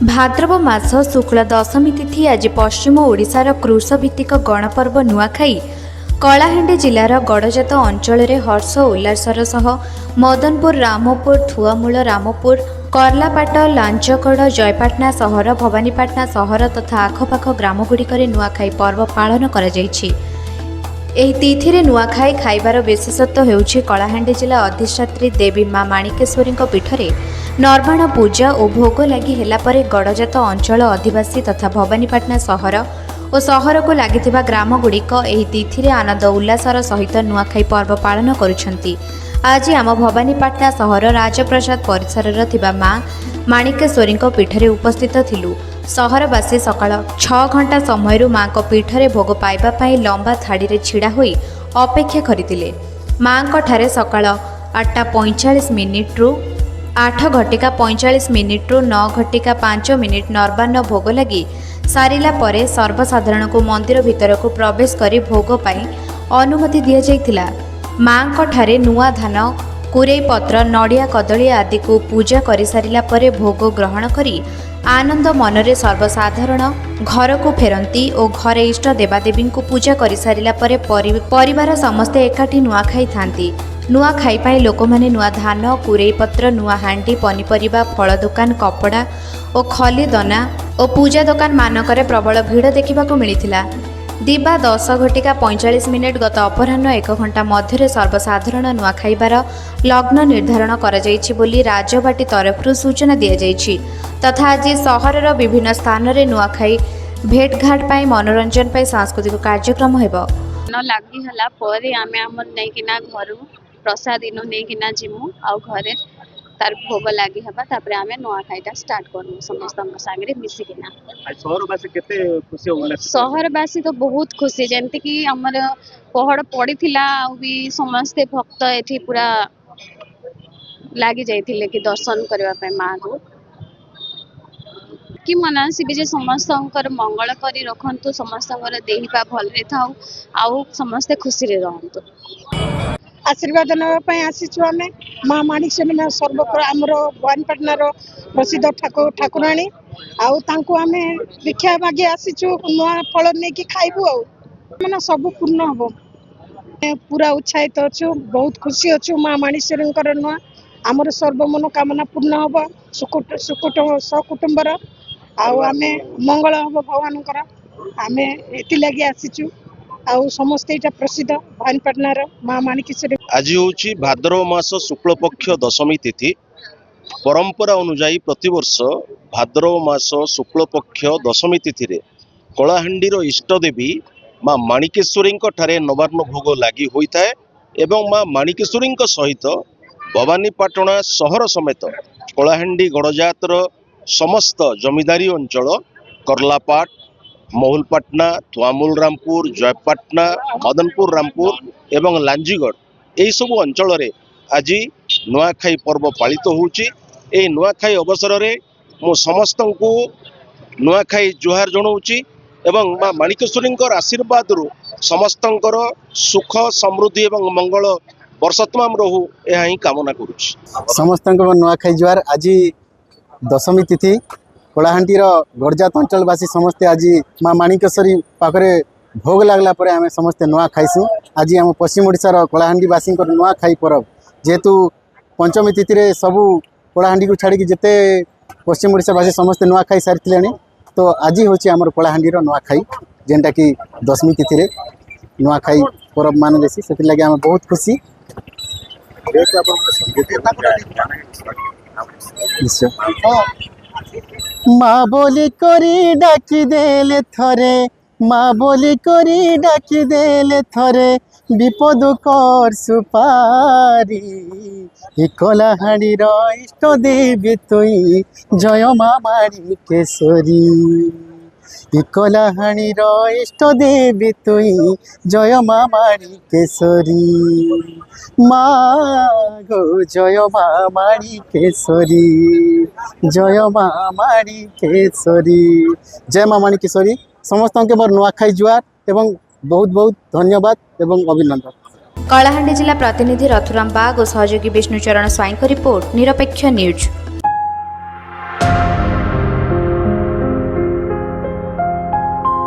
भाद्रव मास शुक्ल दशमी तिथि आज पश्चिम ओडिशार कृषभित्तिक गणपर्व नुआखाई कलाहांडी जिलार गड़जात अंचल हर्ष उल्लासर सह मदनपुर रामपुर थुआमूल रामपुर कर्लापाट लांचगड़ जयपाटना सहर भवानीपाटना सहर तथा आखपाख ग्रामगुड़िक नुआखाई पर्व पालन कर तिथि नुआखाई खाइबार विशेषत्व हेउछि कलाहांडी जिला अधिष्ठात्री देवी माँ माणिकेश्वरी पीठरे नर्बाण पूजा और भोग लगी हेला परे गड़जात अंचल आदिवासी तथा भवानीपाटना सहर और सहर को लगी ग्रामगुड़िक एही तिथि आनंद उल्लासर सहित नुआखाई पर्व पालन करुछंती। आज आम भवानीपाटना सहर राजप्रसाद परिसर थिबा माँ माणिकेश्वरी पीठरे उपस्थित थिलु। सहरवासी सकाळ 6 घंटा समय माँ पीठरे भोग पाइबा लंबा थाड़ी छिड़ा होई अपेक्षा करथिले। माँ ठारे सकाळ 8:45 रु 8 घटिका 45 मिनिट्रु 9 घटिका 5 मिनिट नर्बान्न भोग लगी सारिला परे सर्वसाधारण को मंदिर भितर को प्रवेश करी भोग पाई अनुमति दिया जाइतिला। माँ ठारे नुआ धान कुरेई पत्र नड़िया कदली आदि को पूजा करि सारिला परे भोग ग्रहण करी आनंद मनरे सर्वसाधारण घर को फेरती और घरे इष्ट देवादेवी को पूजा करि सारिला परे परिवार समस्ते एकाठी नुआखाई थांती। नुआखाई पाई लोक माने नुआ धान कुरेई पत्र नुआ हांडी पनीपरिबा फल दुकान कपड़ा और खली दना और पूजा दुकान मानकरे प्रबल भिड़ देखा मिलिथिला। दिबा 10 घटिका 45 मिनिट गत अपराह्न 1 घंटा मध्य सर्वसाधारण नुआखाइबार लग्न निर्धारण करा जाइछि बोली राजबाटी तरफरु सूचना दिया जाइछि। तथा आज सहरर विभिन्न स्थान रे नुआखाई भेटघाट पाई मनोरंजन पाई सांस्कृतिक कार्यक्रम हेबो। न लागी हला परे आमे हमर नै किना घरु प्रसाद इनो नै किना जिमु आ घरे तार भोग लागी हबा तापरे आमे नुआखाईटा स्टार्ट करनु समस्त हम संगे मिसी किना। सहरवासी केते खुशी होला? सहरवासी तो बहुत खुशी जेंति कि हमर पहड़ पड़ीथिला आ भी समस्त भक्त एथि पूरा लागी जाइथिले कि दर्शन करबा पे मां को कि मनासी भी जे समस्तंकर मंगल करी रखंतु समस्तंकर देहिपा भल रे थाउ आउ समस्त खुशी रे रहंतु। आशीर्वाद नापी आसीचु आमे माँ माणिकेश्वरी सर्वपर आमर भवानीपाटनार प्रसिद्ध ठाकुराणी आउ तांको आमे दीक्षा मागे आसीचु नुआ फल नेकी खाइबु आउ माने सब पूर्ण हबो। पूरा उत्साहित अछु बहुत खुशी अछु माँ माणिकेश्वरी नुआ आमर सर्व मनोकामना पूर्ण हबो सकुटुंबर आउ आमे मंगल हबो भगवानकर आमे एति लागि आसीचु आउ समस्ते इटा प्रसिद्ध भवानीपाटनार माँ माणिकेश्वरी। आज होची भाद्रव मास शुक्ल पक्ष दशमी तिथि। परंपरा अनुसार प्रतिवर्ष भाद्रव मास शुक्ल पक्ष दशमी तिथि रे कलाहांडीर इष्टदेवी माँ माणिकेश्वरी ठारे नवान्न भोग लगी होता है एवं माँ माणिकेश्वरी सहित भवानीपाटना सहर समेत कलाहांडी गड़जातर समस्त जमीदारी अंचल कर्लापाट महुलपाटना थुआमूल रामपुर जयपाटना मदनपुर रामपुर एवं लांजीगढ़ यही सब अंचल रे आज नुआखाई पर्व पालित होउची। ए नुआखाई अवसर रे मो समस्त को नुआखाई जुहार जनाऊँची एवं माँ माणिकेश्वरी आशीर्वाद रु समस्त सुख समृद्धि एवं मंगल वर्ष तमाम रहू यह ही कामना करुच्ची। समस्त नुआखाई जुहार। आज दशमी तिथि कलाहांडीर गड़जात अंचलवासी समस्ते आज माँ माणिकेश्वरी पाखरे भोग लागला परे आमे समस्ते नुआ खाइसु। आज आम पश्चिम ओडिशार कलाहांडीवासी नुआखाई पर्व जेहेतु पंचमी तिथि रे सबू कलाहांडी को छाड़ी जिते पश्चिम ओडिशावासी समस्ते नुआखाई सारी तो आज हूँ आम कलाहांडीर नुआखाई जेनटा कि दशमी तिथि रे नुआखाई पर्व मान जैसी से लगे आम बहुत खुशी। माँ बोली करी डाकी देले थरे माँ बोली करी डाकी देले थरे विपद कर सुपारी कलाहांडीर इष्ट देवी तुई जय माँ माणिकेश्वरी कलाहांडीर इष्ट देवी तुई जय माँ माणिकेश्वरी माँ गो जय माँ माणिकेश्वरी जय माँ माणिकेश्वरी जय माँ माणिकेश्वरी। समस्त के मोर नुआखाई जुआर एवं बहुत बहुत धन्यवाद एवं अभिनंदन। कलाहांडी जिला प्रतिनिधि रथुराम बाग और सहयोगी विष्णुचरण स्वाईं रिपोर्ट निरपेक्ष न्यूज।